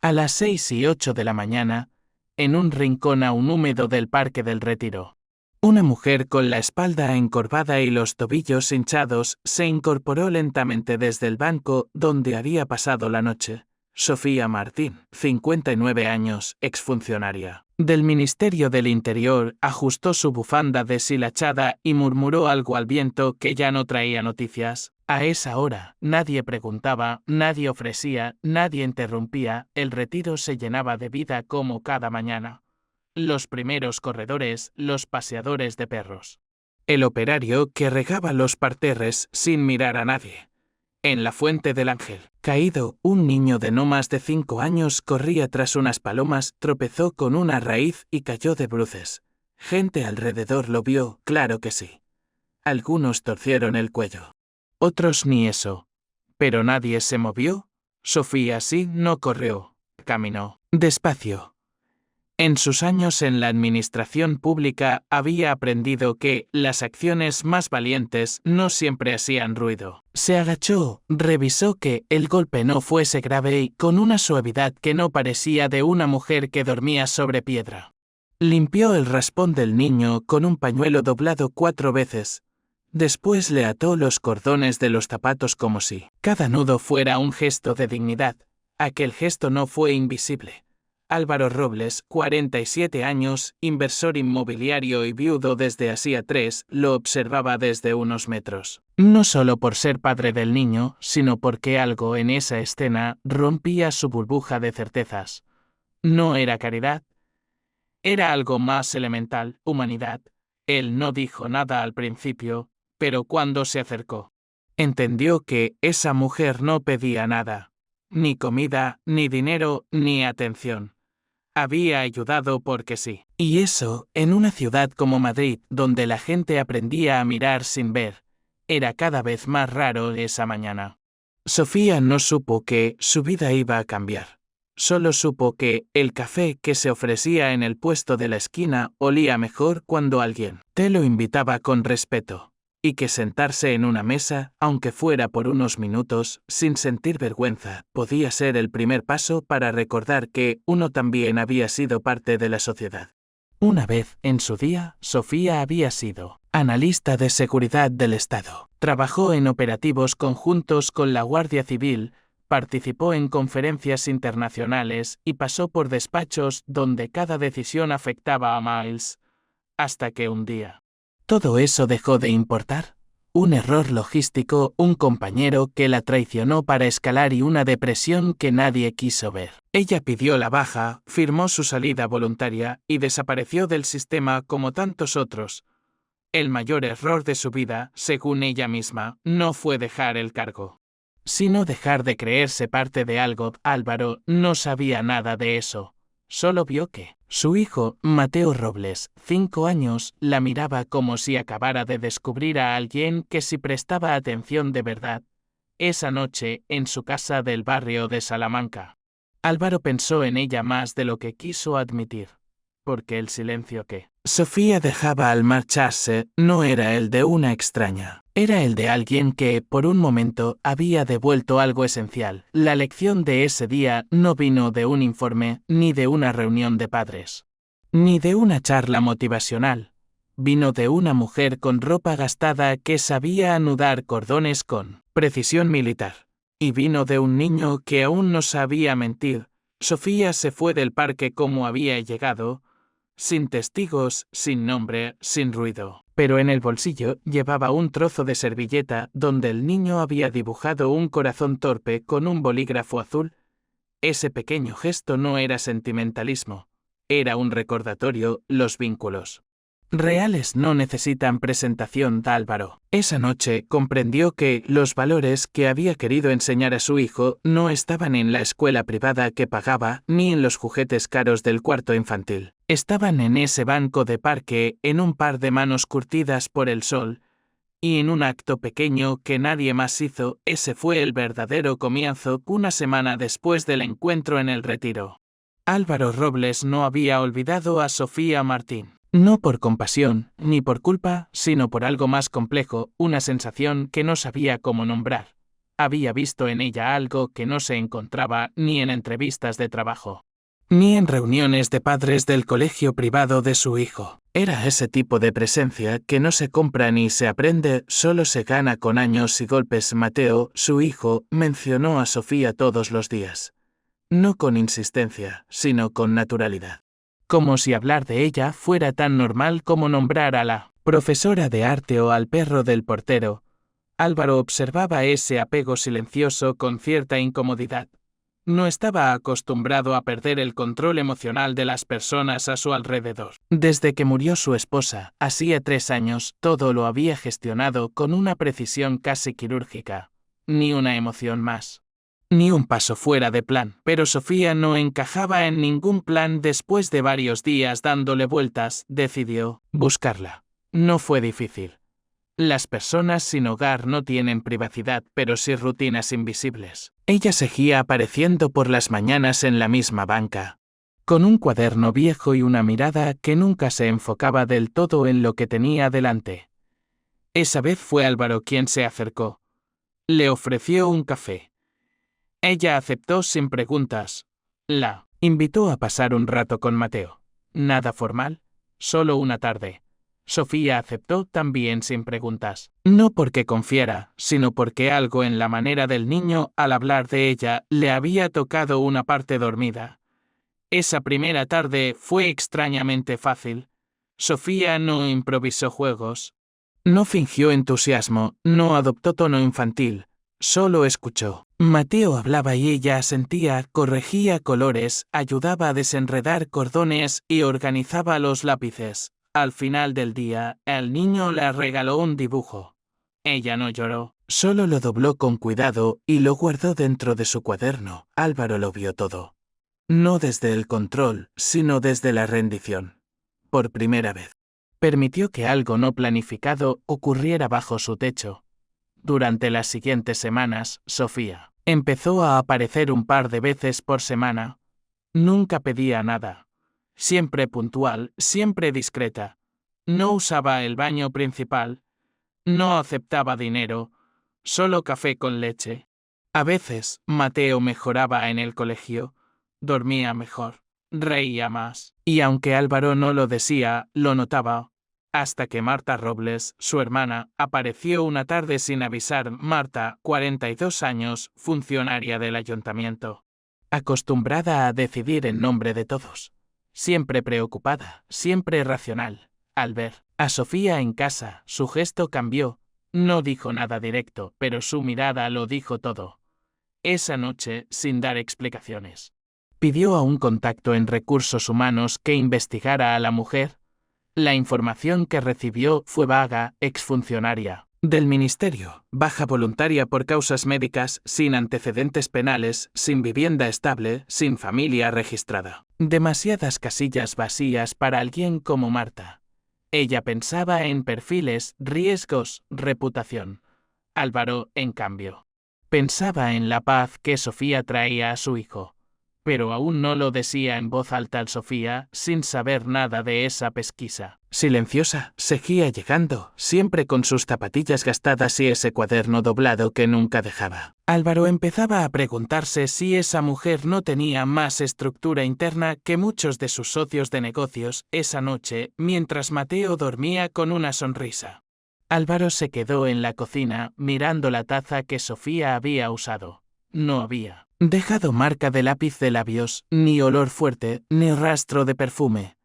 A las 6:08 de la mañana, en un rincón aún húmedo del Parque del Retiro, una mujer con la espalda encorvada y los tobillos hinchados se incorporó lentamente desde el banco donde había pasado la noche. Sofía Martín, 59 años, exfuncionaria del Ministerio del Interior, ajustó su bufanda deshilachada y murmuró algo al viento que ya no traía noticias. A esa hora, nadie preguntaba, nadie ofrecía, nadie interrumpía, el retiro se llenaba de vida como cada mañana. Los primeros corredores, los paseadores de perros. El operario que regaba los parterres sin mirar a nadie. En la Fuente del Ángel, caído, un niño de no más de 5 años corría tras unas palomas, tropezó con una raíz y cayó de bruces. Gente alrededor lo vio, claro que sí. Algunos torcieron el cuello. Otros ni eso. Pero nadie se movió. Sofía sí no corrió, caminó despacio. En sus años en la administración pública había aprendido que las acciones más valientes no siempre hacían ruido. Se agachó, revisó que el golpe no fuese grave y con una suavidad que no parecía de una mujer que dormía sobre piedra. Limpió el raspón del niño con un pañuelo doblado 4 veces. Después le ató los cordones de los zapatos como si cada nudo fuera un gesto de dignidad. Aquel gesto no fue invisible. Álvaro Robles, 47 años, inversor inmobiliario y viudo desde hacía 3, lo observaba desde unos metros. No solo por ser padre del niño, sino porque algo en esa escena rompía su burbuja de certezas. No era caridad. Era algo más elemental, humanidad. Él no dijo nada al principio, pero cuando se acercó, entendió que esa mujer no pedía nada. Ni comida, ni dinero, ni atención. Había ayudado porque sí. Y eso, en una ciudad como Madrid, donde la gente aprendía a mirar sin ver, era cada vez más raro esa mañana. Sofía no supo que su vida iba a cambiar. Solo supo que el café que se ofrecía en el puesto de la esquina olía mejor cuando alguien te lo invitaba con respeto. Y que sentarse en una mesa, aunque fuera por unos minutos, sin sentir vergüenza, podía ser el primer paso para recordar que uno también había sido parte de la sociedad. Una vez, en su día, Sofía había sido analista de seguridad del Estado. Trabajó en operativos conjuntos con la Guardia Civil, participó en conferencias internacionales y pasó por despachos donde cada decisión afectaba a Miles. Hasta que un día todo eso dejó de importar. Un error logístico, un compañero que la traicionó para escalar y una depresión que nadie quiso ver. Ella pidió la baja, firmó su salida voluntaria y desapareció del sistema como tantos otros. El mayor error de su vida, según ella misma, no fue dejar el cargo, sino dejar de creerse parte de algo. Álvaro no sabía nada de eso. Solo vio que su hijo, Mateo Robles, 5 años, la miraba como si acabara de descubrir a alguien que si prestaba atención de verdad. Esa noche, en su casa del barrio de Salamanca, Álvaro pensó en ella más de lo que quiso admitir, porque el silencio que Sofía dejaba al marcharse no era el de una extraña. Era el de alguien que, por un momento, había devuelto algo esencial. La lección de ese día no vino de un informe, ni de una reunión de padres, ni de una charla motivacional. Vino de una mujer con ropa gastada que sabía anudar cordones con precisión militar. Y vino de un niño que aún no sabía mentir. Sofía se fue del parque como había llegado, sin testigos, sin nombre, sin ruido. Pero en el bolsillo llevaba un trozo de servilleta donde el niño había dibujado un corazón torpe con un bolígrafo azul. Ese pequeño gesto no era sentimentalismo. Era un recordatorio. Los vínculos reales no necesitan presentación. Álvaro esa noche comprendió que los valores que había querido enseñar a su hijo no estaban en la escuela privada que pagaba ni en los juguetes caros del cuarto infantil. Estaban en ese banco de parque, en un par de manos curtidas por el sol, y en un acto pequeño que nadie más hizo. Ese fue el verdadero comienzo. Una semana después del encuentro en el retiro, Álvaro Robles no había olvidado a Sofía Martín. No por compasión, ni por culpa, sino por algo más complejo, una sensación que no sabía cómo nombrar. había visto en ella algo que no se encontraba ni en entrevistas de trabajo, ni en reuniones de padres del colegio privado de su hijo. Era ese tipo de presencia que no se compra ni se aprende, solo se gana con años y golpes. Mateo, su hijo, mencionó a Sofía todos los días. No con insistencia, sino con naturalidad. Como si hablar de ella fuera tan normal como nombrar a la profesora de arte o al perro del portero. Álvaro observaba ese apego silencioso con cierta incomodidad. No estaba acostumbrado a perder el control emocional de las personas a su alrededor. Desde que murió su esposa, hacía 3 años, todo lo había gestionado con una precisión casi quirúrgica. Ni una emoción más. Ni un paso fuera de plan. Pero Sofía no encajaba en ningún plan. Después de varios días dándole vueltas, decidió buscarla. No fue difícil. Las personas sin hogar no tienen privacidad, pero sí rutinas invisibles. Ella seguía apareciendo por las mañanas en la misma banca, con un cuaderno viejo y una mirada que nunca se enfocaba del todo en lo que tenía delante. Esa vez fue Álvaro quien se acercó. Le ofreció un café. Ella aceptó sin preguntas. La invitó a pasar un rato con Mateo. Nada formal, solo una tarde. Sofía aceptó también sin preguntas. No porque confiara, sino porque algo en la manera del niño al hablar de ella le había tocado una parte dormida. Esa primera tarde fue extrañamente fácil. Sofía no improvisó juegos. No fingió entusiasmo, no adoptó tono infantil. Solo escuchó. Mateo hablaba y ella asentía, corregía colores, ayudaba a desenredar cordones y organizaba los lápices. Al final del día, el niño le regaló un dibujo. Ella no lloró, solo lo dobló con cuidado y lo guardó dentro de su cuaderno. Álvaro lo vio todo. No desde el control, sino desde la rendición. Por primera vez. Permitió que algo no planificado ocurriera bajo su techo. Durante las siguientes semanas, Sofía empezó a aparecer un par de veces por semana. Nunca pedía nada. Siempre puntual, siempre discreta. No usaba el baño principal. No aceptaba dinero. Solo café con leche. A veces, Mateo mejoraba en el colegio. Dormía mejor. Reía más. Y aunque Álvaro no lo decía, lo notaba. Hasta que Marta Robles, su hermana, apareció una tarde sin avisar. Marta, 42 años, funcionaria del ayuntamiento. Acostumbrada a decidir en nombre de todos. Siempre preocupada, siempre racional. Al ver a Sofía en casa, su gesto cambió. No dijo nada directo, pero su mirada lo dijo todo. Esa noche, sin dar explicaciones, pidió a un contacto en recursos humanos que investigara a la mujer. La información que recibió fue vaga, exfuncionaria del ministerio, baja voluntaria por causas médicas, sin antecedentes penales, sin vivienda estable, sin familia registrada. Demasiadas casillas vacías para alguien como Marta. Ella pensaba en perfiles, riesgos, reputación. Álvaro, en cambio, pensaba en la paz que Sofía traía a su hijo. Pero aún no lo decía en voz alta a Sofía, sin saber nada de esa pesquisa. Silenciosa, seguía llegando, siempre con sus zapatillas gastadas y ese cuaderno doblado que nunca dejaba. Álvaro empezaba a preguntarse si esa mujer no tenía más estructura interna que muchos de sus socios de negocios. Esa noche, mientras Mateo dormía con una sonrisa, Álvaro se quedó en la cocina, mirando la taza que Sofía había usado. No había dejado marca de lápiz de labios, ni olor fuerte, ni rastro de perfume.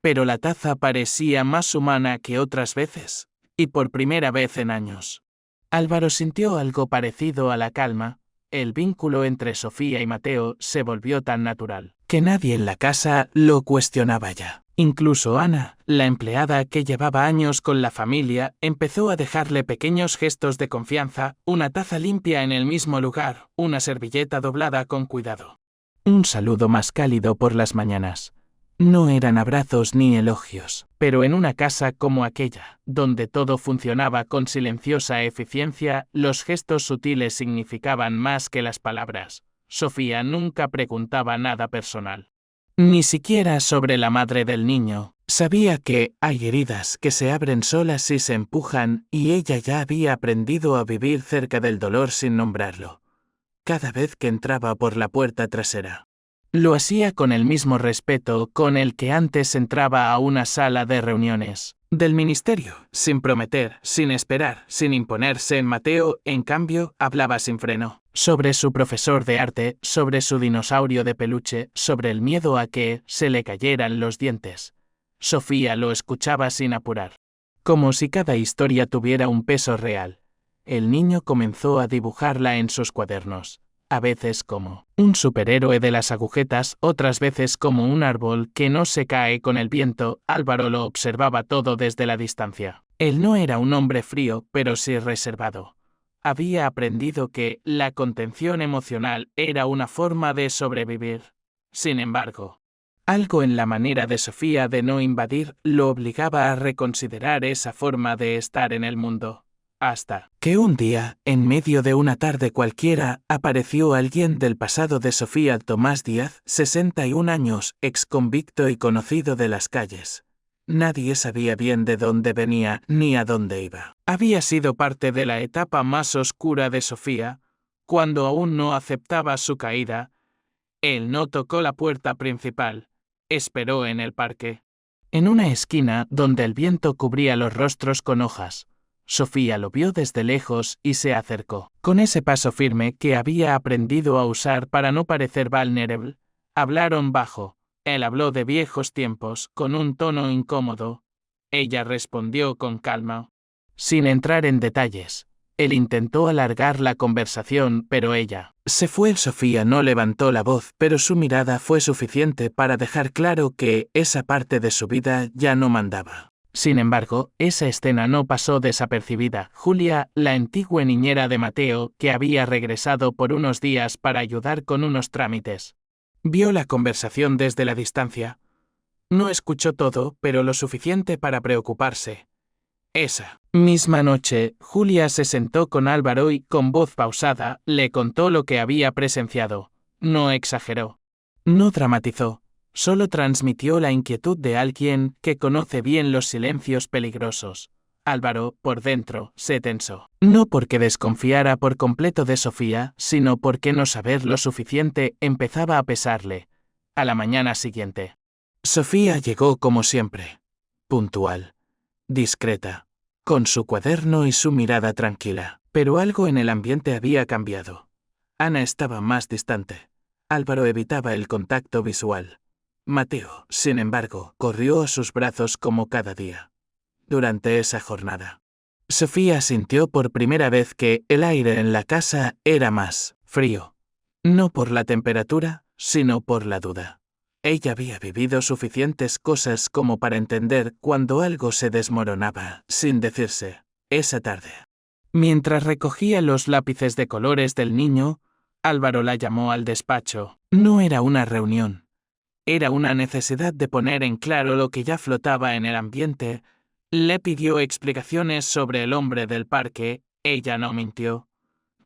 Pero la taza parecía más humana que otras veces, y por primera vez en años. Álvaro sintió algo parecido a la calma. El vínculo entre Sofía y Mateo se volvió tan natural que nadie en la casa lo cuestionaba ya. Incluso Ana, la empleada que llevaba años con la familia, empezó a dejarle pequeños gestos de confianza, una taza limpia en el mismo lugar, una servilleta doblada con cuidado. Un saludo más cálido por las mañanas. No eran abrazos ni elogios, pero en una casa como aquella, donde todo funcionaba con silenciosa eficiencia, los gestos sutiles significaban más que las palabras. Sofía nunca preguntaba nada personal. Ni siquiera sobre la madre del niño. Sabía que hay heridas que se abren solas si se empujan, y ella ya había aprendido a vivir cerca del dolor sin nombrarlo, cada vez que entraba por la puerta trasera. Lo hacía con el mismo respeto con el que antes entraba a una sala de reuniones del ministerio, sin prometer, sin esperar, sin imponerse. En Mateo, en cambio, hablaba sin freno, sobre su profesor de arte, sobre su dinosaurio de peluche, sobre el miedo a que se le cayeran los dientes. Sofía lo escuchaba sin apurar, como si cada historia tuviera un peso real. El niño comenzó a dibujarla en sus cuadernos, a veces como un superhéroe de las agujetas, otras veces como un árbol que no se cae con el viento. Álvaro lo observaba todo desde la distancia. Él no era un hombre frío, pero sí reservado. Había aprendido que la contención emocional era una forma de sobrevivir. Sin embargo, algo en la manera de Sofía de no invadir lo obligaba a reconsiderar esa forma de estar en el mundo. Hasta que un día, en medio de una tarde cualquiera, apareció alguien del pasado de Sofía. Tomás Díaz, 61 años, ex convicto y conocido de las calles. Nadie sabía bien de dónde venía ni a dónde iba. Había sido parte de la etapa más oscura de Sofía, cuando aún no aceptaba su caída. Él no tocó la puerta principal, esperó en el parque. En una esquina donde el viento cubría los rostros con hojas. Sofía lo vio desde lejos y se acercó. Con ese paso firme que había aprendido a usar para no parecer vulnerable, hablaron bajo. Él habló de viejos tiempos, con un tono incómodo. Ella respondió con calma, sin entrar en detalles. Él intentó alargar la conversación, pero ella se fue. Sofía no levantó la voz, pero su mirada fue suficiente para dejar claro que esa parte de su vida ya no mandaba. Sin embargo, esa escena no pasó desapercibida. Julia, la antigua niñera de Mateo, que había regresado por unos días para ayudar con unos trámites, vio la conversación desde la distancia. No escuchó todo, pero lo suficiente para preocuparse. Esa misma noche, Julia se sentó con Álvaro y, con voz pausada, le contó lo que había presenciado. No exageró. No dramatizó. Solo transmitió la inquietud de alguien que conoce bien los silencios peligrosos. Álvaro, por dentro, se tensó. No porque desconfiara por completo de Sofía, sino porque no saber lo suficiente empezaba a pesarle. A la mañana siguiente, Sofía llegó como siempre. Puntual. Discreta. Con su cuaderno y su mirada tranquila. Pero algo en el ambiente había cambiado. Ana estaba más distante. Álvaro evitaba el contacto visual. Mateo, sin embargo, corrió a sus brazos como cada día. Durante esa jornada, Sofía sintió por primera vez que el aire en la casa era más frío. No por la temperatura, sino por la duda. Ella había vivido suficientes cosas como para entender cuando algo se desmoronaba, sin decirse, esa tarde. Mientras recogía los lápices de colores del niño, Álvaro la llamó al despacho. No era una reunión. Era una necesidad de poner en claro lo que ya flotaba en el ambiente. Le pidió explicaciones sobre el hombre del parque. Ella no mintió.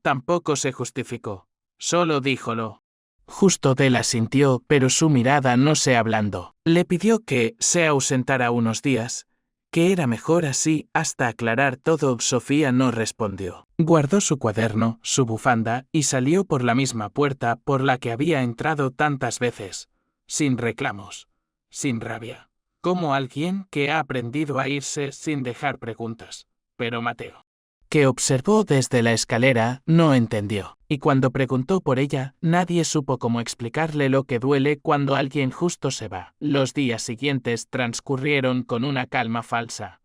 Tampoco se justificó. Solo díjolo. Justo Della sintió, pero su mirada no se ablandó. Le pidió que se ausentara unos días, que era mejor así hasta aclarar todo. Sofía no respondió. Guardó su cuaderno, su bufanda, y salió por la misma puerta por la que había entrado tantas veces. Sin reclamos, sin rabia, como alguien que ha aprendido a irse sin dejar preguntas. Pero Mateo, que observó desde la escalera, no entendió, y cuando preguntó por ella, nadie supo cómo explicarle lo que duele cuando alguien justo se va. Los días siguientes transcurrieron con una calma falsa.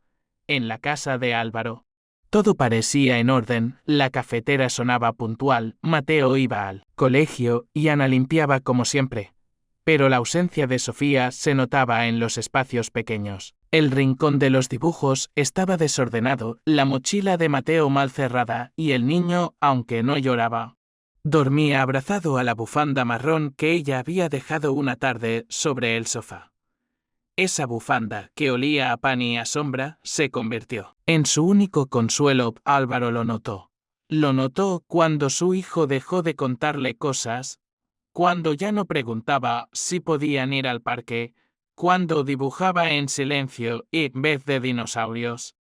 En la casa de Álvaro, todo parecía en orden, la cafetera sonaba puntual, Mateo iba al colegio y Ana limpiaba como siempre. Pero la ausencia de Sofía se notaba en los espacios pequeños. El rincón de los dibujos estaba desordenado, la mochila de Mateo mal cerrada, y el niño, aunque no lloraba, dormía abrazado a la bufanda marrón que ella había dejado una tarde sobre el sofá. Esa bufanda, que olía a pan y a sombra, se convirtió en su único consuelo. Álvaro lo notó. Lo notó cuando su hijo dejó de contarle cosas, cuando ya no preguntaba si podían ir al parque, cuando dibujaba en silencio y, en vez de dinosaurios,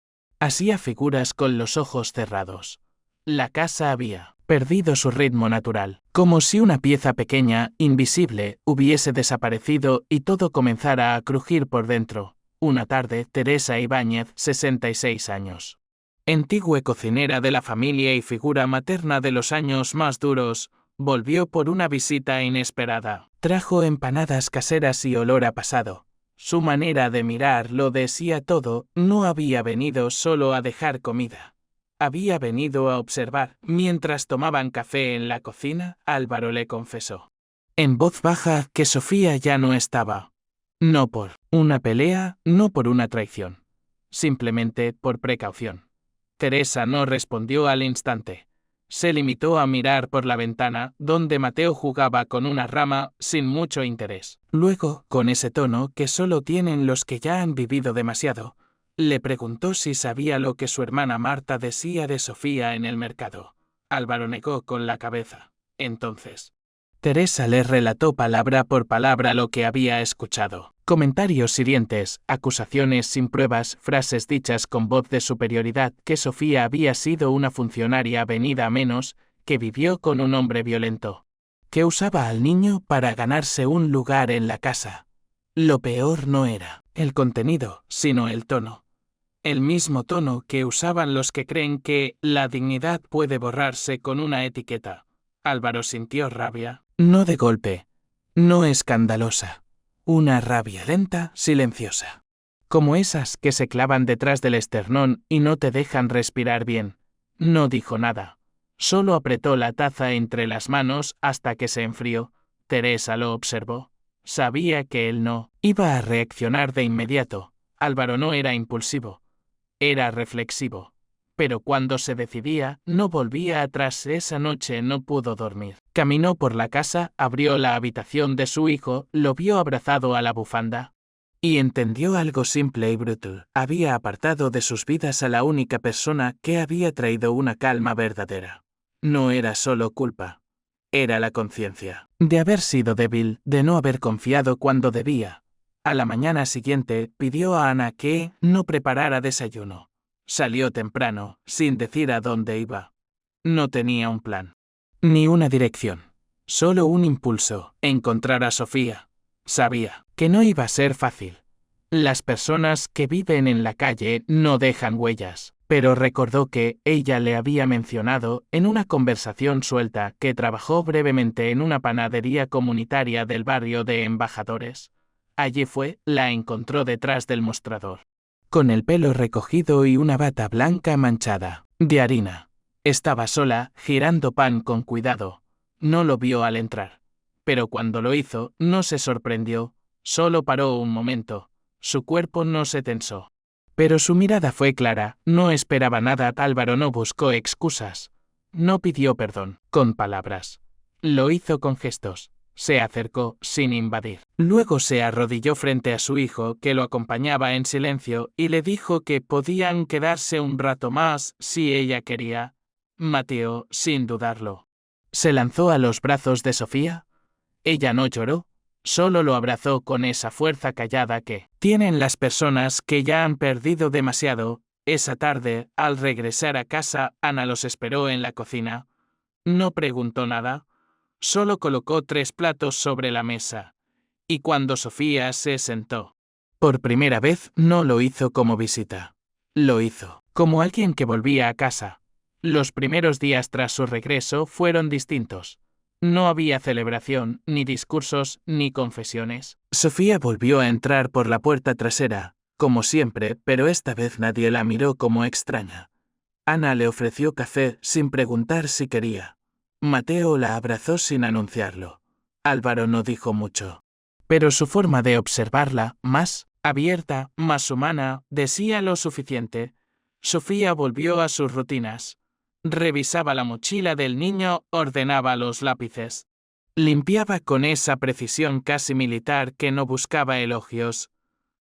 hacía figuras con los ojos cerrados. La casa había perdido su ritmo natural, como si una pieza pequeña, invisible, hubiese desaparecido y todo comenzara a crujir por dentro. Una tarde, Teresa Ibáñez, 66 años, antigua cocinera de la familia y figura materna de los años más duros, volvió por una visita inesperada. Trajo empanadas caseras y olor a pasado. Su manera de mirar lo decía todo, no había venido solo a dejar comida. Había venido a observar. Mientras tomaban café en la cocina, Álvaro le confesó, en voz baja, que Sofía ya no estaba. No por una pelea, no por una traición. Simplemente por precaución. Teresa no respondió al instante. Se limitó a mirar por la ventana, donde Mateo jugaba con una rama, sin mucho interés. Luego, con ese tono que solo tienen los que ya han vivido demasiado, le preguntó si sabía lo que su hermana Marta decía de Sofía en el mercado. Álvaro negó con la cabeza. Entonces, Teresa le relató palabra por palabra lo que había escuchado. Comentarios hirientes, acusaciones sin pruebas, frases dichas con voz de superioridad, que Sofía había sido una funcionaria venida a menos, que vivió con un hombre violento, que usaba al niño para ganarse un lugar en la casa. Lo peor no era el contenido, sino el tono. El mismo tono que usaban los que creen que la dignidad puede borrarse con una etiqueta. Álvaro sintió rabia, no de golpe, no escandalosa, una rabia lenta, silenciosa. Como esas que se clavan detrás del esternón y no te dejan respirar bien. No dijo nada. Solo apretó la taza entre las manos hasta que se enfrió. Teresa lo observó. Sabía que él no iba a reaccionar de inmediato. Álvaro no era impulsivo. Era reflexivo. Pero cuando se decidía, no volvía atrás. Esa noche no pudo dormir. Caminó por la casa, abrió la habitación de su hijo, lo vio abrazado a la bufanda. Y entendió algo simple y brutal. Había apartado de sus vidas a la única persona que había traído una calma verdadera. No era solo culpa. Era la conciencia de haber sido débil, de no haber confiado cuando debía. A la mañana siguiente, pidió a Ana que no preparara desayuno. Salió temprano, sin decir a dónde iba. No tenía un plan, ni una dirección. Solo un impulso, encontrar a Sofía. Sabía que no iba a ser fácil. Las personas que viven en la calle no dejan huellas, pero recordó que ella le había mencionado en una conversación suelta que trabajó brevemente en una panadería comunitaria del barrio de Embajadores. Allí fue, la encontró detrás del mostrador, con el pelo recogido y una bata blanca manchada de harina. Estaba sola, girando pan con cuidado. No lo vio al entrar. Pero cuando lo hizo, no se sorprendió, solo paró un momento. Su cuerpo no se tensó. Pero su mirada fue clara, no esperaba nada. Álvaro no buscó excusas. No pidió perdón, con palabras. Lo hizo con gestos. Se acercó, sin invadir. Luego se arrodilló frente a su hijo, que lo acompañaba en silencio, y le dijo que podían quedarse un rato más, si ella quería. Mateo, sin dudarlo, se lanzó a los brazos de Sofía. Ella no lloró, solo lo abrazó con esa fuerza callada que tienen las personas que ya han perdido demasiado. Esa tarde, al regresar a casa, Ana los esperó en la cocina. No preguntó nada, solo colocó 3 platos sobre la mesa. Y cuando Sofía se sentó, por primera vez, no lo hizo como visita. Lo hizo como alguien que volvía a casa. Los primeros días tras su regreso fueron distintos. No había celebración, ni discursos, ni confesiones. Sofía volvió a entrar por la puerta trasera, como siempre, pero esta vez nadie la miró como extraña. Ana le ofreció café sin preguntar si quería. Mateo la abrazó sin anunciarlo. Álvaro no dijo mucho. Pero su forma de observarla, más abierta, más humana, decía lo suficiente. Sofía volvió a sus rutinas. Revisaba la mochila del niño, ordenaba los lápices. Limpiaba con esa precisión casi militar que no buscaba elogios.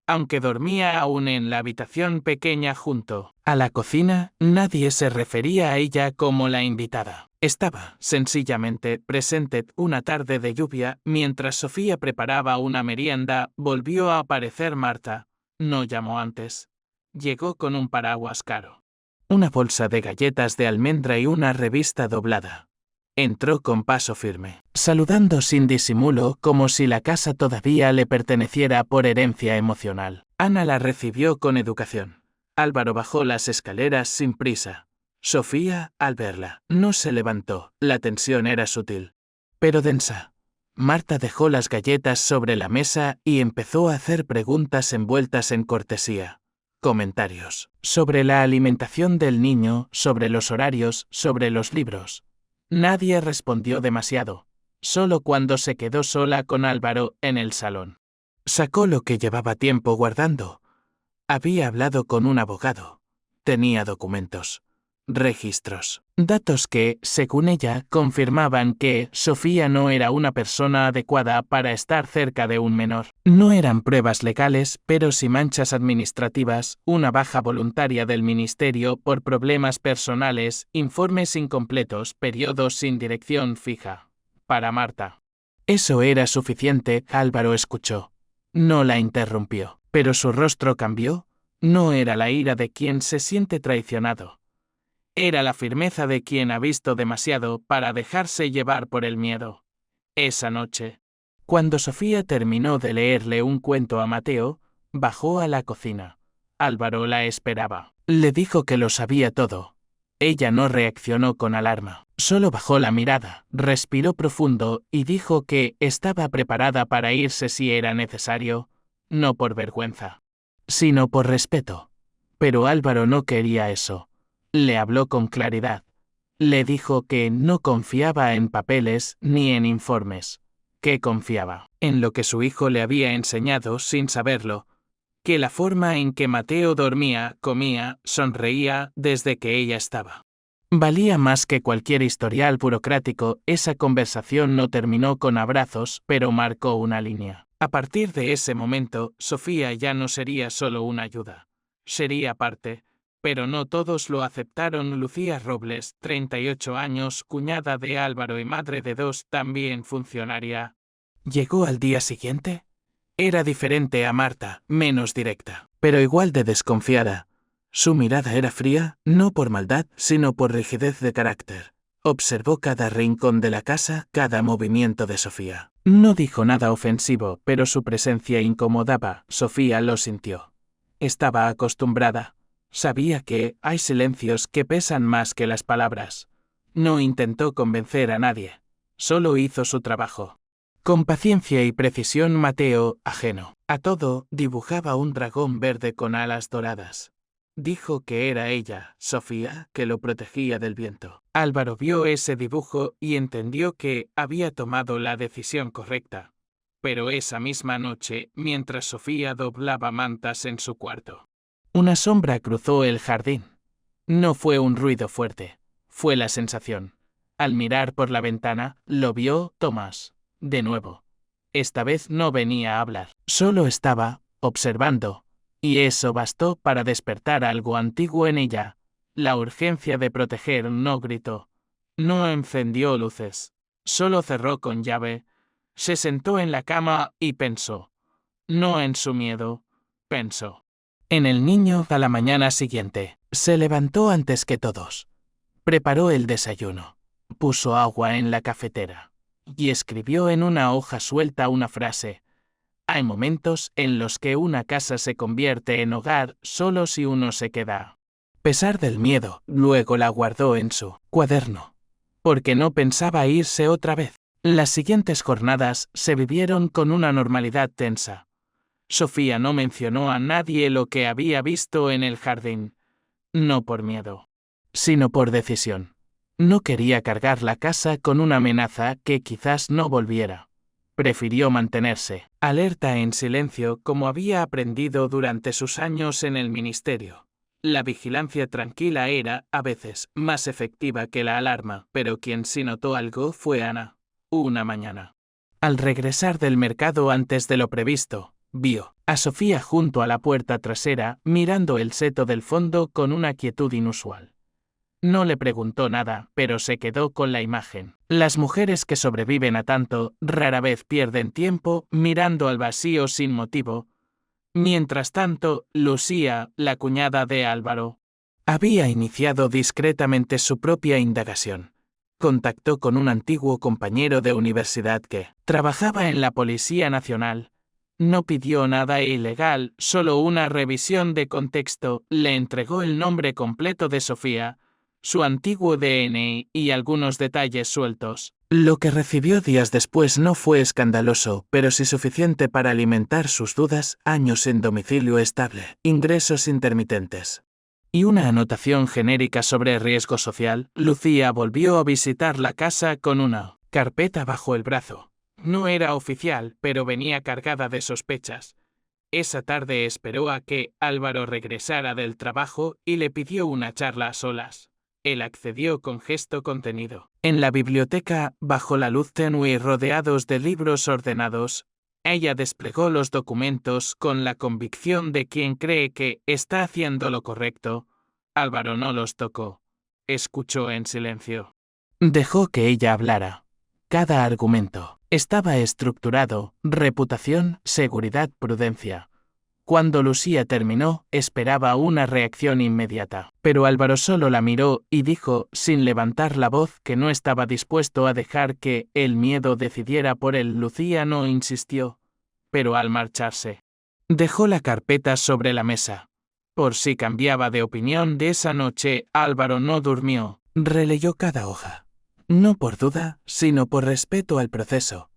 Aunque dormía aún en la habitación pequeña junto a la cocina, nadie se refería a ella como la invitada. Estaba, sencillamente, presente una tarde de lluvia, mientras Sofía preparaba una merienda, volvió a aparecer Marta. No llamó antes. Llegó con un paraguas caro, una bolsa de galletas de almendra y una revista doblada. Entró con paso firme, saludando sin disimulo como si la casa todavía le perteneciera por herencia emocional. Ana la recibió con educación. Álvaro bajó las escaleras sin prisa. Sofía, al verla, no se levantó. La tensión era sutil, pero densa. Marta dejó las galletas sobre la mesa y empezó a hacer preguntas envueltas en cortesía. Comentarios sobre la alimentación del niño, sobre los horarios, sobre los libros. Nadie respondió demasiado, solo cuando se quedó sola con Álvaro en el salón. Sacó lo que llevaba tiempo guardando. Había hablado con un abogado. Tenía documentos, registros, datos que, según ella, confirmaban que Sofía no era una persona adecuada para estar cerca de un menor. No eran pruebas legales, pero sí manchas administrativas, una baja voluntaria del ministerio por problemas personales, informes incompletos, periodos sin dirección fija. Para Marta. Eso era suficiente, Álvaro escuchó. No la interrumpió, pero su rostro cambió. No era la ira de quien se siente traicionado. Era la firmeza de quien ha visto demasiado para dejarse llevar por el miedo. Esa noche, cuando Sofía terminó de leerle un cuento a Mateo, bajó a la cocina. Álvaro la esperaba. Le dijo que lo sabía todo. Ella no reaccionó con alarma. Solo bajó la mirada, respiró profundo y dijo que estaba preparada para irse si era necesario, no por vergüenza, sino por respeto. Pero Álvaro no quería eso. Le habló con claridad. Le dijo que no confiaba en papeles ni en informes. Que confiaba en lo que su hijo le había enseñado sin saberlo. Que la forma en que Mateo dormía, comía, sonreía desde que ella estaba valía más que cualquier historial burocrático. Esa conversación no terminó con abrazos, pero marcó una línea. A partir de ese momento, Sofía ya no sería solo una ayuda. Sería parte, pero no todos lo aceptaron. Lucía Robles, 38 años, cuñada de Álvaro y madre de dos, también funcionaria. ¿Llegó al día siguiente? Era diferente a Marta, menos directa, pero igual de desconfiada. Su mirada era fría, no por maldad, sino por rigidez de carácter. Observó cada rincón de la casa, cada movimiento de Sofía. No dijo nada ofensivo, pero su presencia incomodaba. Sofía lo sintió. Estaba acostumbrada. Sabía que hay silencios que pesan más que las palabras. No intentó convencer a nadie. Solo hizo su trabajo. Con paciencia y precisión Mateo, ajeno a todo, dibujaba un dragón verde con alas doradas. Dijo que era ella, Sofía, que lo protegía del viento. Álvaro vio ese dibujo y entendió que había tomado la decisión correcta. Pero esa misma noche, mientras Sofía doblaba mantas en su cuarto, una sombra cruzó el jardín. No fue un ruido fuerte, fue la sensación. Al mirar por la ventana, lo vio Tomás. De nuevo. Esta vez no venía a hablar, solo estaba observando. Y eso bastó para despertar algo antiguo en ella. La urgencia de proteger. No gritó. No encendió luces. Solo cerró con llave. Se sentó en la cama y pensó. No en su miedo. Pensó en el niño. A la mañana siguiente, se levantó antes que todos. Preparó el desayuno. Puso agua en la cafetera. Y escribió en una hoja suelta una frase. Hay momentos en los que una casa se convierte en hogar solo si uno se queda. A pesar del miedo, luego la guardó en su cuaderno, porque no pensaba irse otra vez. Las siguientes jornadas se vivieron con una normalidad tensa. Sofía no mencionó a nadie lo que había visto en el jardín. No por miedo, sino por decisión. No quería cargar la casa con una amenaza que quizás no volviera. Prefirió mantenerse alerta en silencio como había aprendido durante sus años en el ministerio. La vigilancia tranquila era, a veces, más efectiva que la alarma, pero quien sí notó algo fue Ana. Una mañana, al regresar del mercado antes de lo previsto, vio a Sofía junto a la puerta trasera, mirando el seto del fondo con una quietud inusual. No le preguntó nada, pero se quedó con la imagen. Las mujeres que sobreviven a tanto rara vez pierden tiempo mirando al vacío sin motivo. Mientras tanto, Lucía, la cuñada de Álvaro, había iniciado discretamente su propia indagación. Contactó con un antiguo compañero de universidad que trabajaba en la Policía Nacional. No pidió nada ilegal, solo una revisión de contexto. Le entregó el nombre completo de Sofía, su antiguo DNI y algunos detalles sueltos. Lo que recibió días después no fue escandaloso, pero sí suficiente para alimentar sus dudas: años en domicilio estable, ingresos intermitentes y una anotación genérica sobre riesgo social. Lucía volvió a visitar la casa con una carpeta bajo el brazo. No era oficial, pero venía cargada de sospechas. Esa tarde esperó a que Álvaro regresara del trabajo y le pidió una charla a solas. Él accedió con gesto contenido. En la biblioteca, bajo la luz tenue y rodeados de libros ordenados, ella desplegó los documentos con la convicción de quien cree que está haciendo lo correcto. Álvaro no los tocó. Escuchó en silencio. Dejó que ella hablara. Cada argumento estaba estructurado: reputación, seguridad, prudencia. Cuando Lucía terminó, esperaba una reacción inmediata. Pero Álvaro solo la miró y dijo, sin levantar la voz, que no estaba dispuesto a dejar que el miedo decidiera por él. Lucía no insistió, pero al marcharse, dejó la carpeta sobre la mesa. Por si cambiaba de opinión de esa noche, Álvaro no durmió. Releyó cada hoja. No por duda, sino por respeto al proceso.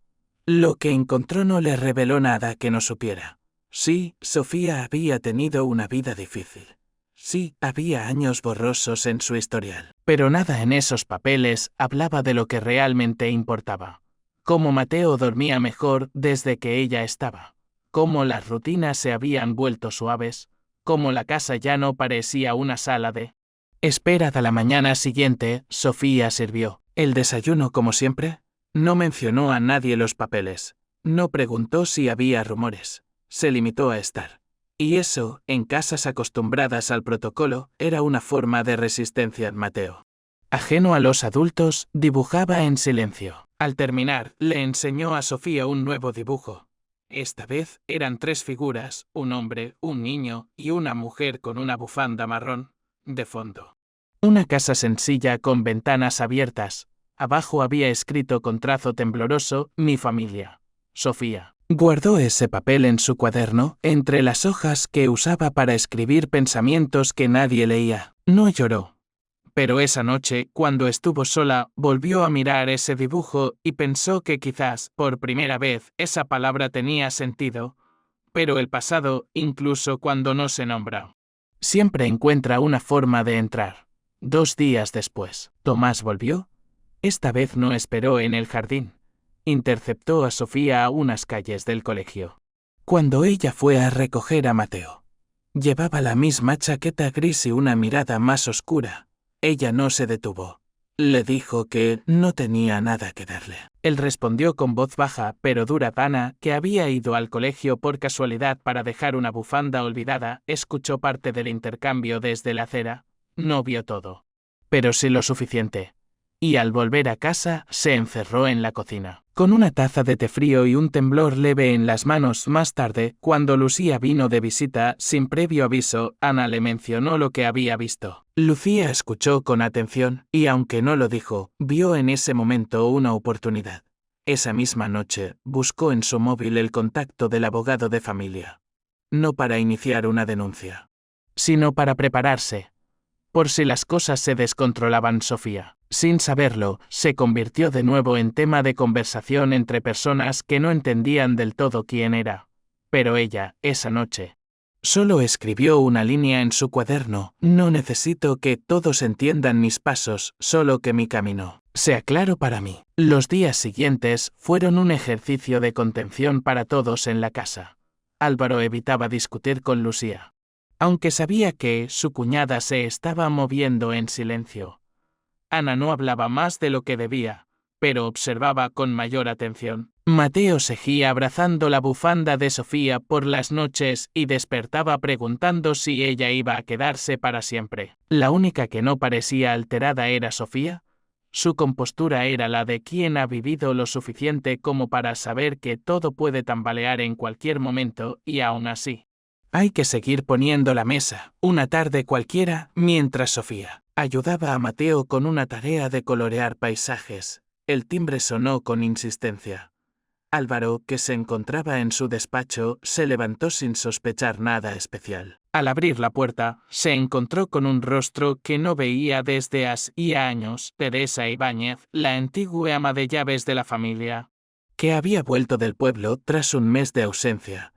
Lo que encontró no le reveló nada que no supiera. Sí, Sofía había tenido una vida difícil. Sí, había años borrosos en su historial. Pero nada en esos papeles hablaba de lo que realmente importaba. Cómo Mateo dormía mejor desde que ella estaba. Cómo las rutinas se habían vuelto suaves. Cómo la casa ya no parecía una sala de espera. A la mañana siguiente, Sofía sirvió el desayuno como siempre. No mencionó a nadie los papeles. No preguntó si había rumores. Se limitó a estar. Y eso, en casas acostumbradas al protocolo, era una forma de resistencia. Mateo, ajeno a los adultos, dibujaba en silencio. Al terminar, le enseñó a Sofía un nuevo dibujo. Esta vez eran 3 figuras: un hombre, un niño y una mujer con una bufanda marrón de fondo. Una casa sencilla con ventanas abiertas. Abajo había escrito con trazo tembloroso: mi familia. Sofía guardó ese papel en su cuaderno, entre las hojas que usaba para escribir pensamientos que nadie leía. No lloró. Pero esa noche, cuando estuvo sola, volvió a mirar ese dibujo y pensó que quizás, por primera vez, esa palabra tenía sentido. Pero el pasado, incluso cuando no se nombra, siempre encuentra una forma de entrar. 2 días después, Tomás volvió. Esta vez no esperó en el jardín. Interceptó a Sofía a unas calles del colegio. Cuando ella fue a recoger a Mateo, llevaba la misma chaqueta gris y una mirada más oscura. Ella no se detuvo. Le dijo que no tenía nada que darle. Él respondió con voz baja pero dura: Ana, que había ido al colegio por casualidad para dejar una bufanda olvidada. Escuchó parte del intercambio desde la acera. No vio todo, pero sí lo suficiente. Y al volver a casa, se encerró en la cocina, con una taza de té frío y un temblor leve en las manos. Más tarde, cuando Lucía vino de visita, sin previo aviso, Ana le mencionó lo que había visto. Lucía escuchó con atención, y aunque no lo dijo, vio en ese momento una oportunidad. Esa misma noche, buscó en su móvil el contacto del abogado de familia. No para iniciar una denuncia, sino para prepararse. Por si las cosas se descontrolaban. Sofía, sin saberlo, se convirtió de nuevo en tema de conversación entre personas que no entendían del todo quién era. Pero ella, esa noche, solo escribió una línea en su cuaderno: no necesito que todos entiendan mis pasos, solo que mi camino sea claro para mí. Los días siguientes fueron un ejercicio de contención para todos en la casa. Álvaro evitaba discutir con Lucía, aunque sabía que su cuñada se estaba moviendo en silencio. Ana no hablaba más de lo que debía. pero observaba con mayor atención. Mateo seguía abrazando la bufanda de Sofía por las noches y despertaba preguntando si ella iba a quedarse para siempre. La única que no parecía alterada era Sofía. Su compostura era la de quien ha vivido lo suficiente como para saber que todo puede tambalear en cualquier momento y aún así. Hay que seguir poniendo la mesa, una tarde cualquiera, mientras Sofía ayudaba a Mateo con una tarea de colorear paisajes. El timbre sonó con insistencia. Álvaro, que se encontraba en su despacho, se levantó sin sospechar nada especial. Al abrir la puerta, se encontró con un rostro que no veía desde hacía años, Teresa Ibáñez, la antigua ama de llaves de la familia, que había vuelto del pueblo tras un mes de ausencia.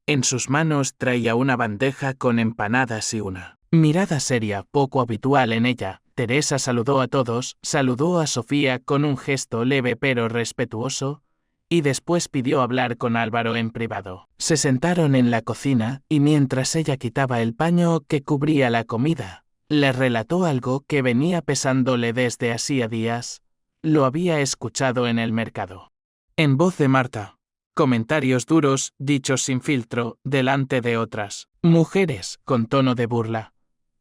En sus manos traía una bandeja con empanadas y una mirada seria, poco habitual en ella. Teresa saludó a todos, saludó a Sofía con un gesto leve pero respetuoso, y después pidió hablar con Álvaro en privado. Se sentaron en la cocina y mientras ella quitaba el paño que cubría la comida, le relató algo que venía pesándole desde hacía días. Lo había escuchado en el mercado. En voz de Marta. Comentarios duros, dichos sin filtro, delante de otras mujeres, con tono de burla.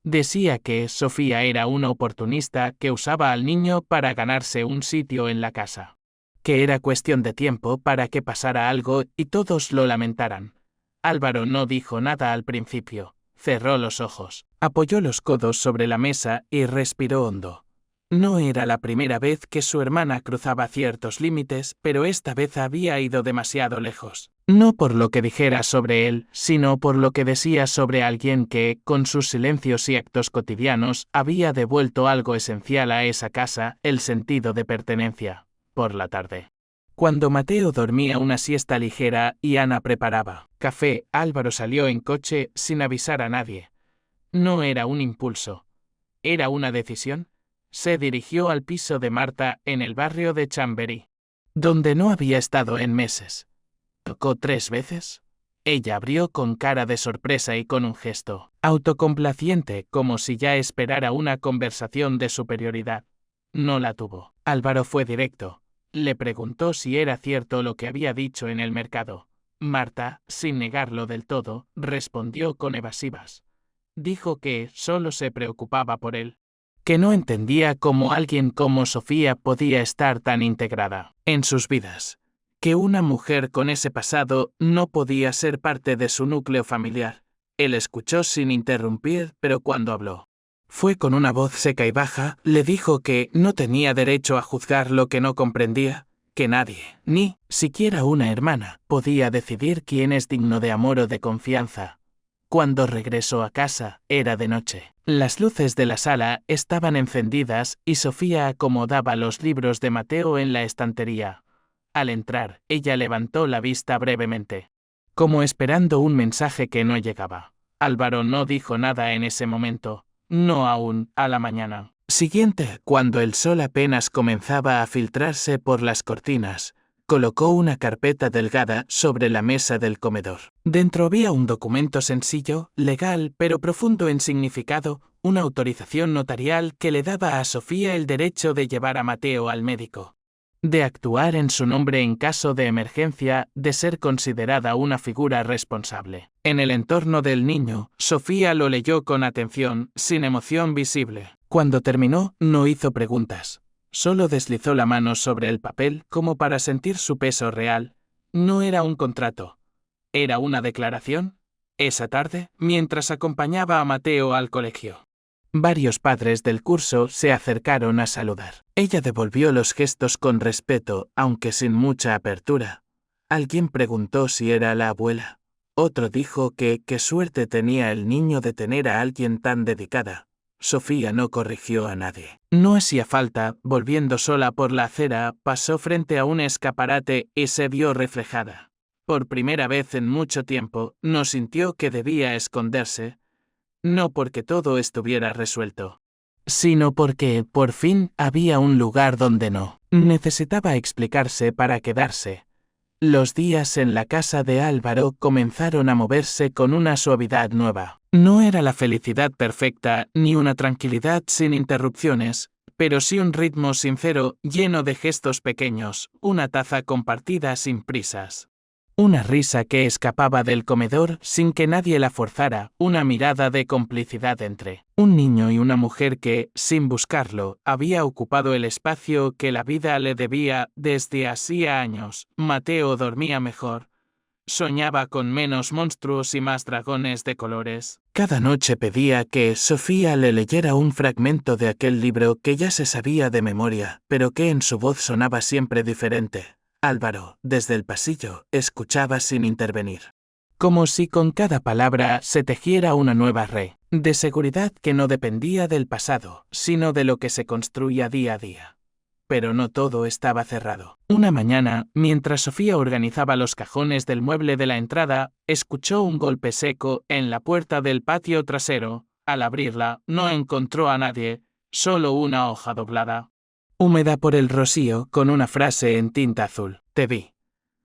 Decía que Sofía era una oportunista que usaba al niño para ganarse un sitio en la casa. Que era cuestión de tiempo para que pasara algo y todos lo lamentaran. Álvaro no dijo nada al principio. Cerró los ojos, apoyó los codos sobre la mesa y respiró hondo. No era la primera vez que su hermana cruzaba ciertos límites, pero esta vez había ido demasiado lejos. No por lo que dijera sobre él, sino por lo que decía sobre alguien que, con sus silencios y actos cotidianos, había devuelto algo esencial a esa casa, el sentido de pertenencia. Por la tarde, cuando Mateo dormía una siesta ligera y Ana preparaba café, Álvaro salió en coche sin avisar a nadie. No era un impulso. ¿Era una decisión? Se dirigió al piso de Marta en el barrio de Chamberí, donde no había estado en meses. Tocó 3 veces. Ella abrió con cara de sorpresa y con un gesto autocomplaciente, como si ya esperara una conversación de superioridad. No la tuvo. Álvaro fue directo. Le preguntó si era cierto lo que había dicho en el mercado. Marta, sin negarlo del todo, respondió con evasivas. Dijo que solo se preocupaba por él, que no entendía cómo alguien como Sofía podía estar tan integrada en sus vidas, que una mujer con ese pasado no podía ser parte de su núcleo familiar. Él escuchó sin interrumpir, pero cuando habló, fue con una voz seca y baja, le dijo que no tenía derecho a juzgar lo que no comprendía, que nadie, ni siquiera una hermana, podía decidir quién es digno de amor o de confianza. Cuando regresó a casa, era de noche. Las luces de la sala estaban encendidas y Sofía acomodaba los libros de Mateo en la estantería. Al entrar, ella levantó la vista brevemente, como esperando un mensaje que no llegaba. Álvaro no dijo nada en ese momento, no aún a la mañana siguiente, cuando el sol apenas comenzaba a filtrarse por las cortinas. Colocó una carpeta delgada sobre la mesa del comedor. Dentro había un documento sencillo, legal, pero profundo en significado, una autorización notarial que le daba a Sofía el derecho de llevar a Mateo al médico, de actuar en su nombre en caso de emergencia, de ser considerada una figura responsable. En el entorno del niño, Sofía lo leyó con atención, sin emoción visible. Cuando terminó, no hizo preguntas. Solo deslizó la mano sobre el papel como para sentir su peso real. No era un contrato. ¿Era una declaración? Esa tarde, mientras acompañaba a Mateo al colegio, varios padres del curso se acercaron a saludar. Ella devolvió los gestos con respeto, aunque sin mucha apertura. Alguien preguntó si era la abuela. Otro dijo que qué suerte tenía el niño de tener a alguien tan dedicada. Sofía no corrigió a nadie. No hacía falta, volviendo sola por la acera, pasó frente a un escaparate y se vio reflejada. Por primera vez en mucho tiempo, no sintió que debía esconderse, no porque todo estuviera resuelto, sino porque, por fin, había un lugar donde no necesitaba explicarse para quedarse. Los días en la casa de Álvaro comenzaron a moverse con una suavidad nueva. No era la felicidad perfecta ni una tranquilidad sin interrupciones, pero sí un ritmo sincero, lleno de gestos pequeños, una taza compartida sin prisas. Una risa que escapaba del comedor sin que nadie la forzara, una mirada de complicidad entre un niño y una mujer que, sin buscarlo, había ocupado el espacio que la vida le debía desde hacía años. Mateo dormía mejor. Soñaba con menos monstruos y más dragones de colores. Cada noche pedía que Sofía le leyera un fragmento de aquel libro que ya se sabía de memoria, pero que en su voz sonaba siempre diferente. Álvaro, desde el pasillo, escuchaba sin intervenir. Como si con cada palabra se tejiera una nueva red de seguridad que no dependía del pasado, sino de lo que se construía día a día. Pero no todo estaba cerrado. Una mañana, mientras Sofía organizaba los cajones del mueble de la entrada, escuchó un golpe seco en la puerta del patio trasero. Al abrirla, no encontró a nadie, solo una hoja doblada, húmeda por el rocío, con una frase en tinta azul. Te vi.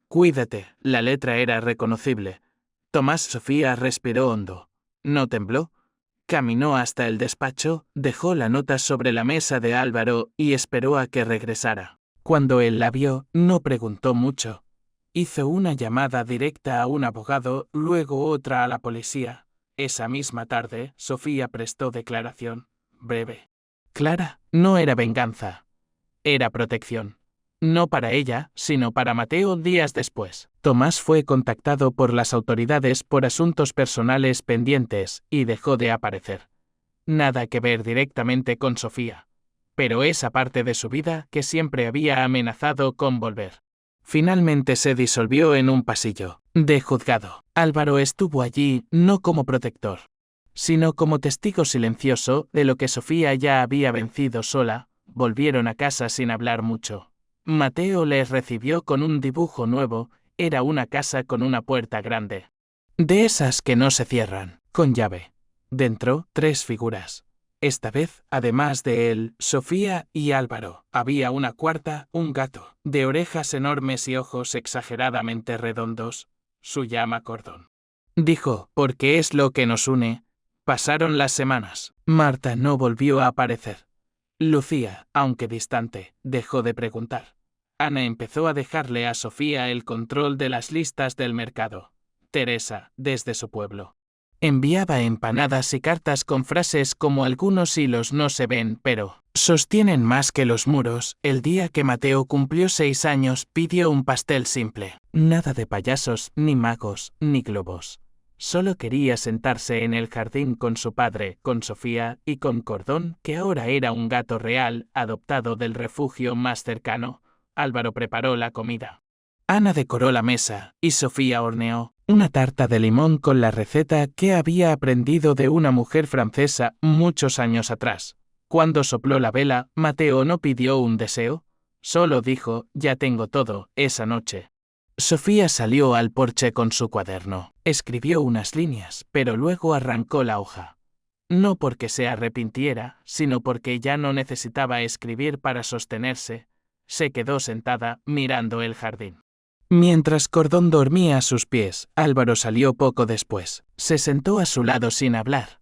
Cuídate. La letra era reconocible. Tomás. Sofía respiró hondo. No tembló. Caminó hasta el despacho, dejó la nota sobre la mesa de Álvaro y esperó a que regresara. Cuando él la vio, no preguntó mucho. Hizo una llamada directa a un abogado, luego otra a la policía. Esa misma tarde, Sofía prestó declaración. Breve. Clara, no era venganza. Era protección. No para ella, sino para Mateo días después. Tomás fue contactado por las autoridades por asuntos personales pendientes y dejó de aparecer. Nada que ver directamente con Sofía. Pero esa parte de su vida que siempre había amenazado con volver. Finalmente se disolvió en un pasillo de juzgado. Álvaro estuvo allí no como protector, sino como testigo silencioso de lo que Sofía ya había vencido sola. Volvieron a casa sin hablar mucho. Mateo les recibió con un dibujo nuevo, era una casa con una puerta grande. De esas que no se cierran, con llave. Dentro, 3 figuras. Esta vez, además de él, Sofía y Álvaro, había una cuarta, un gato, de orejas enormes y ojos exageradamente redondos. Su llama Cordón. Dijo, porque es lo que nos une. Pasaron las semanas. Marta no volvió a aparecer. Lucía, aunque distante, dejó de preguntar. Ana empezó a dejarle a Sofía el control de las listas del mercado. Teresa, desde su pueblo, enviaba empanadas y cartas con frases como algunos hilos no se ven, pero sostienen más que los muros. El día que Mateo cumplió 6 años, pidió un pastel simple. Nada de payasos, ni magos, ni globos. Solo quería sentarse en el jardín con su padre, con Sofía y con Cordón, que ahora era un gato real, adoptado del refugio más cercano. Álvaro preparó la comida. Ana decoró la mesa, y Sofía horneó una tarta de limón con la receta que había aprendido de una mujer francesa muchos años atrás. Cuando sopló la vela, Mateo no pidió un deseo, solo dijo, ya tengo todo, esa noche. Sofía salió al porche con su cuaderno. Escribió unas líneas, pero luego arrancó la hoja. No porque se arrepintiera, sino porque ya no necesitaba escribir para sostenerse. Se quedó sentada, mirando el jardín. Mientras Cordón dormía a sus pies, Álvaro salió poco después. Se sentó a su lado sin hablar.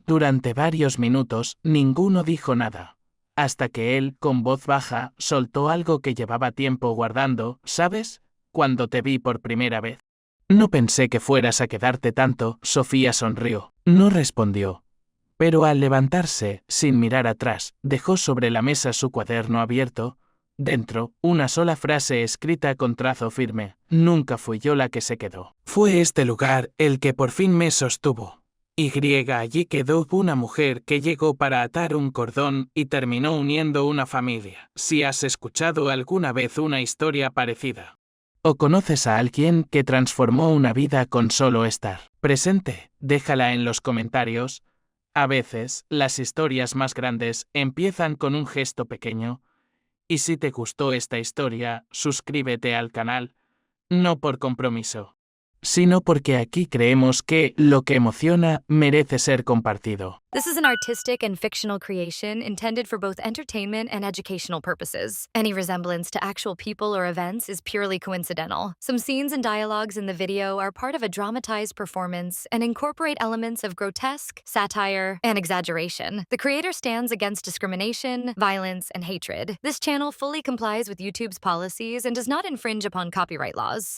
Durante varios minutos, ninguno dijo nada. Hasta que él, con voz baja, soltó algo que llevaba tiempo guardando. ¿Sabes? Cuando te vi por primera vez. No pensé que fueras a quedarte tanto. Sofía sonrió. No respondió. Pero al levantarse, sin mirar atrás, dejó sobre la mesa su cuaderno abierto. Dentro, una sola frase escrita con trazo firme. Nunca fui yo la que se quedó. Fue este lugar el que por fin me sostuvo. Allí quedó una mujer que llegó para atar un cordón y terminó uniendo una familia. Si has escuchado alguna vez una historia parecida, o conoces a alguien que transformó una vida con solo estar presente, déjala en los comentarios. A veces, las historias más grandes empiezan con un gesto pequeño. Y si te gustó esta historia, suscríbete al canal, no por compromiso, sino porque aquí creemos que lo que emociona merece ser compartido. This is an artistic and fictional creation intended for both entertainment and educational purposes. Any resemblance to actual people or events is purely coincidental. Some scenes and dialogues in the video are part of a dramatized performance and incorporate elements of grotesque, satire, and exaggeration. The creator stands against discrimination, violence, and hatred. This channel fully complies with YouTube's policies and does not infringe upon copyright laws.